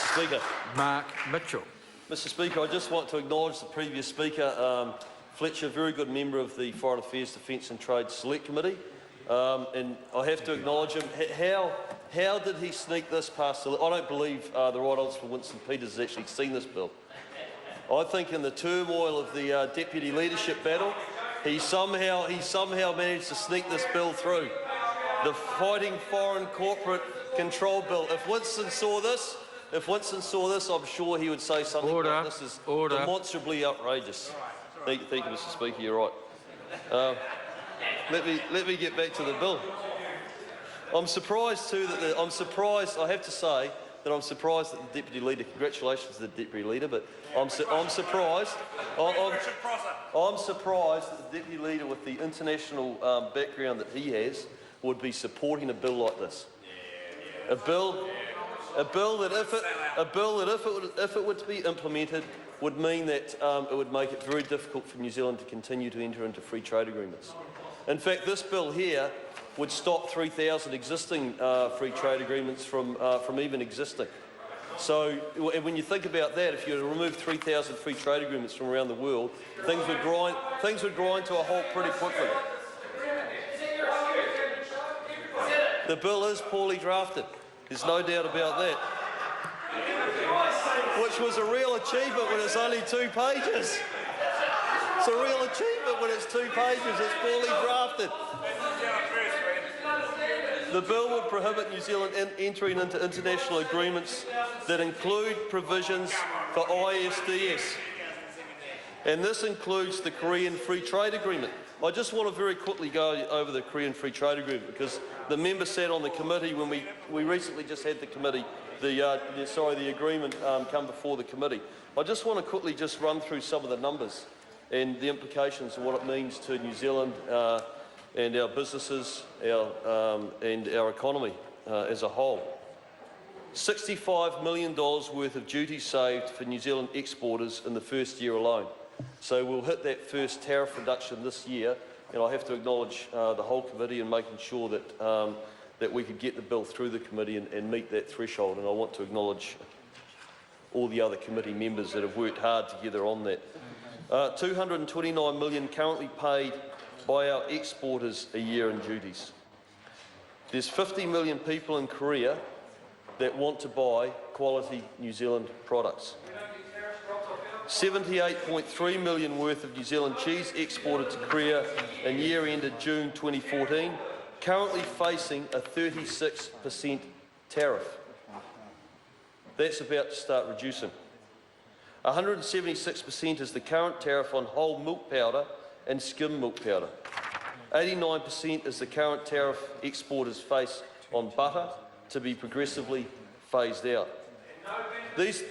Mr. Speaker. Mark Mitchell. Mr. Speaker, I just want to acknowledge the previous speaker, Fletcher, very good member of the Foreign Affairs, Defence and Trade Select Committee, and I have to acknowledge him. How did he sneak this past the... I don't believe the right honourable Winston Peters has actually seen this bill. I think in the turmoil of the deputy leadership battle, he somehow managed to sneak this bill through. The Fighting Foreign Corporate Control Bill. If Winston saw this, I'm sure he would say something like this is demonstrably outrageous. Thank you, Mr. Speaker. You're right. Let me get back to the bill. I'm surprised too that I have to say that I'm surprised that the deputy leader. Congratulations to the deputy leader, but I'm surprised. I'm surprised that the deputy leader, with the international background that he has, would be supporting a bill like this. A bill that, if it were to be implemented, would mean that it would make it very difficult for New Zealand to continue to enter into free trade agreements. In fact, this bill here would stop 3,000 existing free trade agreements from even existing. So, when you think about that, if you were to remove 3,000 free trade agreements from around the world, things would grind to a halt pretty quickly. The bill is poorly drafted. There's no doubt about that. Which was a real achievement when it's only 2 pages. It's a real achievement when it's 2 pages. It's poorly drafted. The bill would prohibit New Zealand entering into international agreements that include provisions for ISDS. And this includes the Korean Free Trade Agreement. I just want to very quickly go over the Korean Free Trade Agreement, because the member sat on the committee when we recently just had the committee, the agreement come before the committee. I just want to quickly just run through some of the numbers and the implications of what it means to New Zealand and our businesses and our economy as a whole. $65 million worth of duty saved for New Zealand exporters in the first year alone. So we'll hit that first tariff reduction this year, and I have to acknowledge the whole committee in making sure that that we could get the bill through the committee and meet that threshold. And I want to acknowledge all the other committee members that have worked hard together on that. $229 million currently paid by our exporters a year in duties. There's 50 million people in Korea that want to buy quality New Zealand products. 78.3 million worth of New Zealand cheese exported to Korea in year ended June 2014, currently facing a 36% tariff. That's about to start reducing. 176% is the current tariff on whole milk powder and skim milk powder. 89% is the current tariff exporters face on butter, to be progressively phased out. These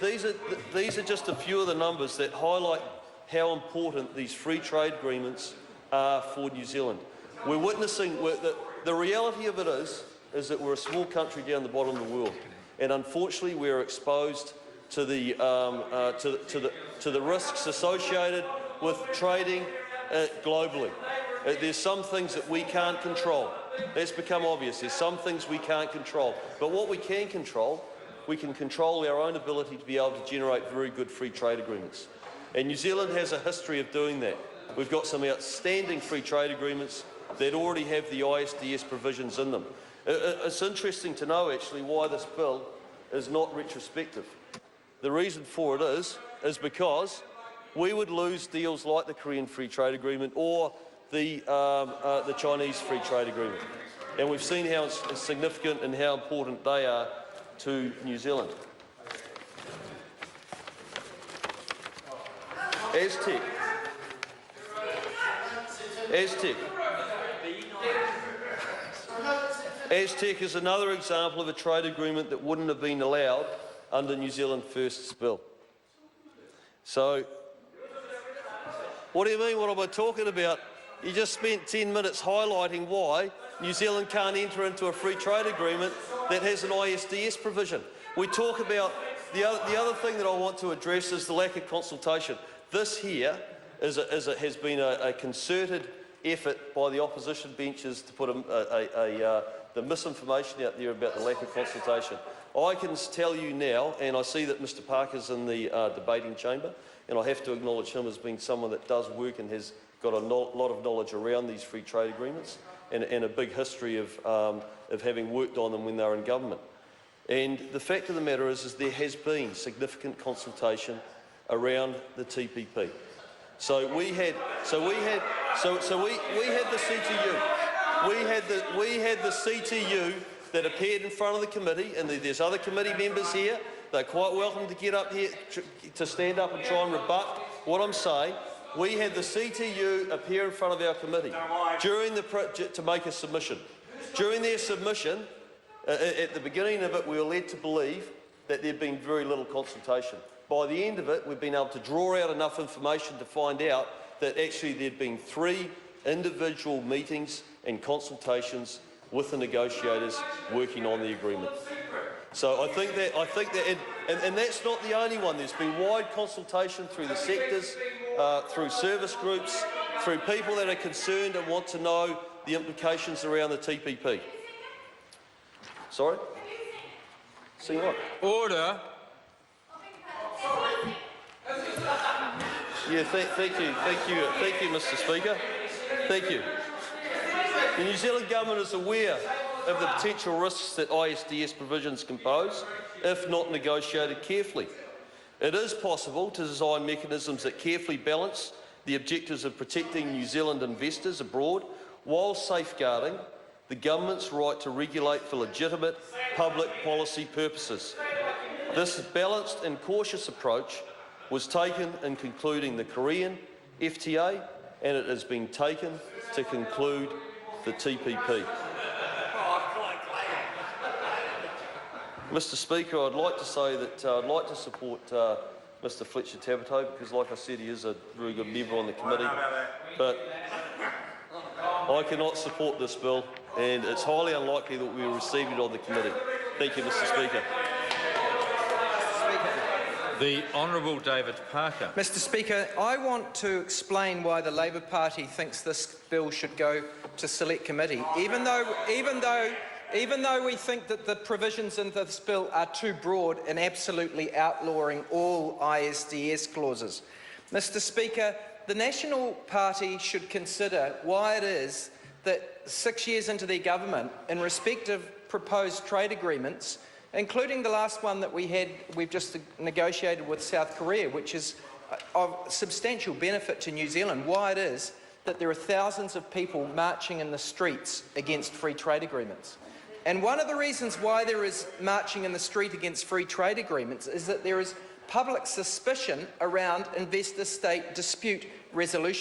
are just a few of the numbers that highlight how important these free trade agreements are for New Zealand. We're witnessing the reality of it is that we're a small country down the bottom of the world, and unfortunately we're exposed to the risks associated with trading globally. There's some things that we can't control. That's become obvious. There's some things we can't control. But what we can control our own ability to be able to generate very good free trade agreements. And New Zealand has a history of doing that. We've got some outstanding free trade agreements that already have the ISDS provisions in them. It's interesting to know, actually, why this bill is not retrospective. The reason for it is because we would lose deals like the Korean Free Trade Agreement or the Chinese Free Trade Agreement. And we've seen how significant and how important they are to New Zealand. Aztec is another example of a trade agreement that wouldn't have been allowed under New Zealand First's bill. So, what do you mean, what am I talking about? You just spent 10 minutes highlighting why New Zealand can't enter into a free trade agreement that has an ISDS provision. We talk about the other thing that I want to address is the lack of consultation. This here has been a concerted effort by the opposition benches to put the misinformation out there about the lack of consultation. I can tell you now, and I see that Mr Parker's in the debating chamber, and I have to acknowledge him as being someone that does work and has got a lot of knowledge around these free trade agreements and a big history of having worked on them when they were in government. And the fact of the matter is there has been significant consultation around the TPP. So we had the CTU. We had the CTU that appeared in front of the committee, and there's other committee members here. They're quite welcome to get up here to stand up and try and rebut what I'm saying. We had the CTU appear in front of our committee to make a submission. During their submission, at the beginning of it, we were led to believe that there'd been very little consultation. By the end of it, we've been able to draw out enough information to find out that actually there'd been 3 individual meetings and consultations with the negotiators working on the agreement. So I think that, and that's not the only one. There's been wide consultation through the sectors, through service groups, through people that are concerned and want to know the implications around the TPP. Sorry? See what? Order. Yeah, thank you, Mr Speaker. Thank you. The New Zealand Government is aware of the potential risks that ISDS provisions can pose if not negotiated carefully. It is possible to design mechanisms that carefully balance the objectives of protecting New Zealand investors abroad while safeguarding the government's right to regulate for legitimate public policy purposes. This balanced and cautious approach was taken in concluding the Korean FTA, and it has been taken to conclude the TPP. Mr Speaker, I'd like to say that I'd like to support Mr Fletcher Tabato because, like I said, he is a very good member on the committee, but I cannot support this bill, and it's highly unlikely that we will receive it on the committee. Thank you, Mr Speaker. The Honourable David Parker. Mr Speaker, I want to explain why the Labor Party thinks this bill should go to Select Committee, even though we think that the provisions in this bill are too broad and absolutely outlawing all ISDS clauses. Mr Speaker, the National Party should consider why it is that 6 years into their government, in respect of proposed trade agreements, including the last one that we've just negotiated with South Korea, which is of substantial benefit to New Zealand, why it is that there are thousands of people marching in the streets against free trade agreements. And one of the reasons why there is marching in the street against free trade agreements is that there is public suspicion around investor-state dispute resolution.